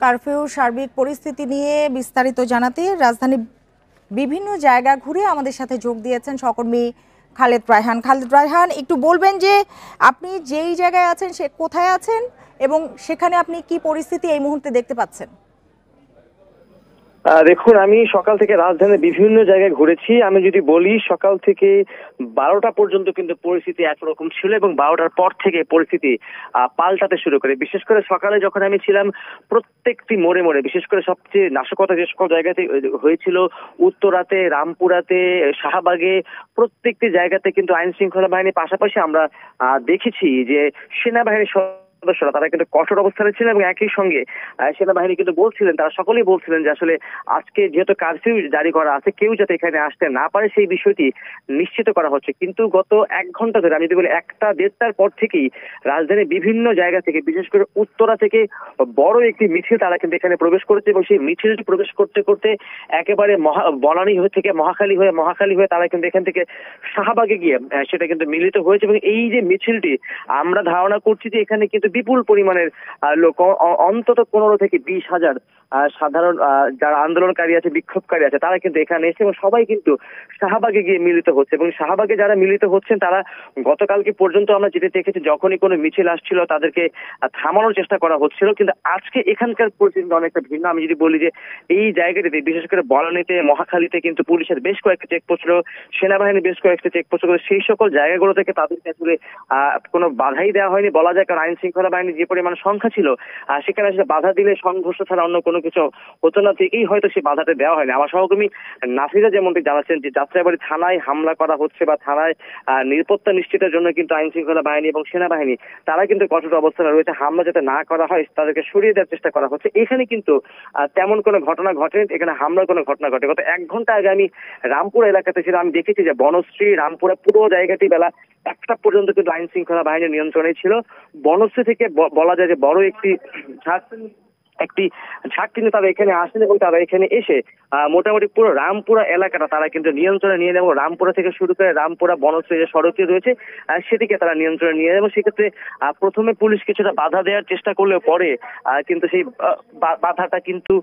Curfew সার্বিক পরিস্থিতি নিয়ে বিস্তারিত জানাতে রাজধানী বিভিন্ন জায়গা ঘুরে আমাদের সাথে যোগ দিয়েছেন সহকর্মী খালেদ রায়হান। খালেদ রায়হান, একটু বলবেন যে আপনি যেই জায়গায় আছেন সে কোথায় আছেন এবং সেখানে আপনি কি পরিস্থিতি এই মুহূর্তে দেখতে পাচ্ছেন? দেখুন, আমি সকাল থেকে রাজধানীর বিভিন্ন জায়গায় ঘুরেছি। আমি যদি বলি, সকাল থেকে 12টা পর্যন্ত কিন্তু পরিস্থিতি একরকম ছিল এবং 12টার পর থেকে পরিস্থিতি পাল্টাতে শুরু করে। বিশেষ করে সকালে যখন আমি ছিলাম, প্রত্যেকটি মোড়ে মোড়ে, বিশেষ করে সবচেয়ে নাশকতা যে সকল জায়গাতে হয়েছিল, উত্তরাতে, রামপুরাতে, শাহবাগে, প্রত্যেকটি জায়গাতে কিন্তু আইন শৃঙ্খলা বাহিনীর পাশাপাশি আমরা দেখেছি যে সেনাবাহিনীর সদস্যরা তারা কিন্তু কঠোর অবস্থানে ছিলেন এবং একই সঙ্গে সেনাবাহিনী কিন্তু বলছিলেন, তারা সকলেই বলছিলেন যে আসলে আজকে যেহেতু কারফিউ জারি করা আছে, কেউ যাতে এখানে আসতে না পারে সেই বিষয়টি নিশ্চিত করা হচ্ছে। কিন্তু গত 1 ঘন্টা ধরে, আমি যদি বলি 1টা-1:30টার পর থেকেই রাজধানীর বিভিন্ন জায়গা থেকে, বিশেষ করে উত্তরা থেকে বড় একটি মিছিল তারা কিন্তু এখানে প্রবেশ করেছে এবং সেই মিছিলটি প্রবেশ করতে করতে একেবারে বনানী থেকে মহাখালী হয়ে তারা কিন্তু এখান থেকে শাহবাগে গিয়ে সেটা কিন্তু মিলিত হয়েছে। এবং এই যে মিছিলটি, আমরা ধারণা করছি যে এখানে কিন্তু বিপুল পরিমাণের লোক, অন্তত 15 থেকে 20,000 সাধারণ যারা আন্দোলনকারী আছে, বিক্ষোভকারী আছে, তারা কিন্তু এখানে এসে এবং সবাই কিন্তু শাহবাগে গিয়ে মিলিত হচ্ছে। এবং শাহবাগে যারা মিলিত হচ্ছেন তারা গতকালকে পর্যন্ত আমরা যেটা দেখেছি, যখনই কোনো মিছিল আসছিল তাদেরকে থামানোর চেষ্টা করা হচ্ছিল, কিন্তু আজকে এখানকার পরিস্থিতি অনেকটা ভিন্ন। আমি যদি বলি যে এই জায়গাটিতে, বিশেষ করে বনানীতে, মহাখালীতে কিন্তু পুলিশের বেশ কয়েকটি চেকপোস্ট ছিল, সেনাবাহিনীর বেশ কয়েকটি চেকপোস্ট ছিল। সেই সকল জায়গাগুলো থেকে তাদেরকে আসলে কোনো বাধাই দেওয়া হয়নি বলা যায়, কারণ আইন শৃঙ্খলা বাহিনীর যে পরিমাণ সংখ্যা ছিল, সেখানে আসলে বাধা দিলে সংঘর্ষ ছাড়া অন্য কোনো কিছু হতো না, থেকেই হয়তো সেই বাধাটা দেওয়া হয়নি। আমার সহকর্মী নাফিজা যেমনটি জানাচ্ছেন যে যাত্রাবাড়ী থানায় হামলা করা হচ্ছে বা থানায় নিরাপত্তা নিশ্চিতের জন্য কিন্তু আইন শৃঙ্খলা বাহিনী এবং সেনাবাহিনী তারা কিন্তু কঠোর অবস্থানে রয়েছে। হামলা যাতে না করা হয় তাদেরকে সরিয়ে দেওয়ার চেষ্টা করা হচ্ছে। এখানে কিন্তু তেমন কোনো ঘটনা ঘটেনি, এখানে হামলার কোনো ঘটনা ঘটে। গত 1 ঘন্টা আগে আমি রামপুরা এলাকাতে ছিলাম, আমি দেখেছি যে বনশ্রী, রামপুরা পুরো জায়গাটি বেলা 1টা পর্যন্ত কিন্তু আইন শৃঙ্খলা বাহিনীর নিয়ন্ত্রণে ছিল। বনশ্রী থেকে বলা যায় যে বড় একটি ঝাঁক কিন্তু তারা এখানে আসেন এবং তারা এখানে এসে মোটামুটি পুরো রামপুরা এলাকাটা তারা কিন্তু নিয়ন্ত্রণে নিয়ে নেন এবং রামপুরা থেকে শুরু করে রামপুরা বনশ্রী যে সড়কটি রয়েছে সেটিকে তারা নিয়ন্ত্রণে নিয়ে নেন। এবং সেক্ষেত্রে প্রথমে পুলিশ কিছুটা বাধা দেওয়ার চেষ্টা করলেও পরে কিন্তু সেই বাধাটা কিন্তু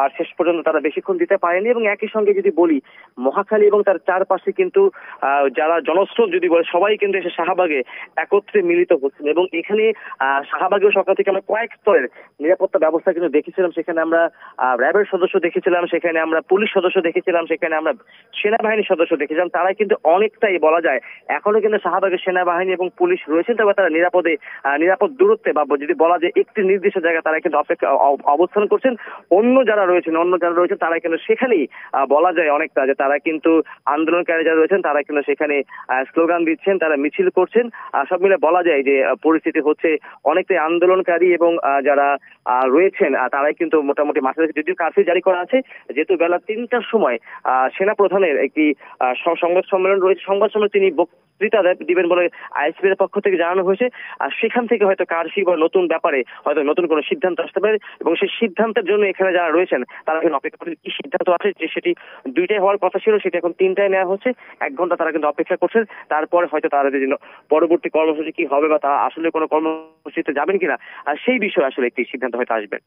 আর শেষ পর্যন্ত তারা বেশিক্ষণ দিতে পারেনি। এবং একই সঙ্গে যদি বলি, মহাখালী এবং তার চারপাশে কিন্তু যারা জনস্রোত যদি বলে, সবাই কিন্তু এসে শাহবাগে একত্রে মিলিত হচ্ছেন। এবং এখানে শাহবাগেও সকাল থেকে আমরা কয়েক স্তরের নিরাপত্তা ব্যবস্থা কিন্তু দেখেছিলাম। সেখানে আমরা র্যাবের সদস্য দেখেছিলাম, সেখানে আমরা পুলিশ সদস্য দেখেছিলাম, সেখানে আমরা সেনাবাহিনীর সদস্য দেখেছিলাম। তারা কিন্তু অনেকটাই বলা যায় এখনো কিন্তু শাহবাগের সেনাবাহিনী এবং পুলিশ রয়েছেন, তবে তারা নিরাপদ দূরত্বে বা যদি বলা যায় একটি নির্দিষ্ট জায়গায় তারা কিন্তু অবস্থান করছেন। অন্য যারা রয়েছেন তারা কিন্তু সেখানেই বলা যায় অনেকটা যে তারা কিন্তু আন্দোলনকারী যারা রয়েছেন তারা কিন্তু সেখানে স্লোগান দিচ্ছেন, তারা মিছিল করছেন। সব মিলে বলা যায় যে পরিস্থিতি হচ্ছে অনেকটাই আন্দোলনকারী এবং যারা রয়েছেন তারাই কিন্তু মোটামুটি মাঠে রয়েছে। যদিও কারফিউ জারি করা আছে, যেহেতু বেলা 3টার সময় সেনা প্রধানের একটি সংবাদ সম্মেলন রয়েছে, সংবাদ সম্মেলন তিনি বক্তৃতা দিবেন বলে আইএসপির পক্ষ থেকে জানানো হয়েছে। আর সেখান থেকে হয়তো কারফিউ বা নতুন ব্যাপারে হয়তো নতুন কোনো সিদ্ধান্ত আসতে পারে এবং সেই সিদ্ধান্তের জন্য এখানে যারা রয়েছেন তারা কিন্তু অপেক্ষা করছেন কি সিদ্ধান্ত আছে। যে সেটি 2টায় হওয়ার কথা ছিল, সেটি এখন 3টায় নেওয়া হচ্ছে। 1 ঘন্টা তারা কিন্তু অপেক্ষা করছেন, তারপরে হয়তো তাদের জন্য পরবর্তী কর্মসূচি কি হবে বা তারা আসলে কোনো কর্মসূচিতে যাবেন কিনা সেই বিষয়ে আসলে একটি সিদ্ধান্ত হয়তো আসবে।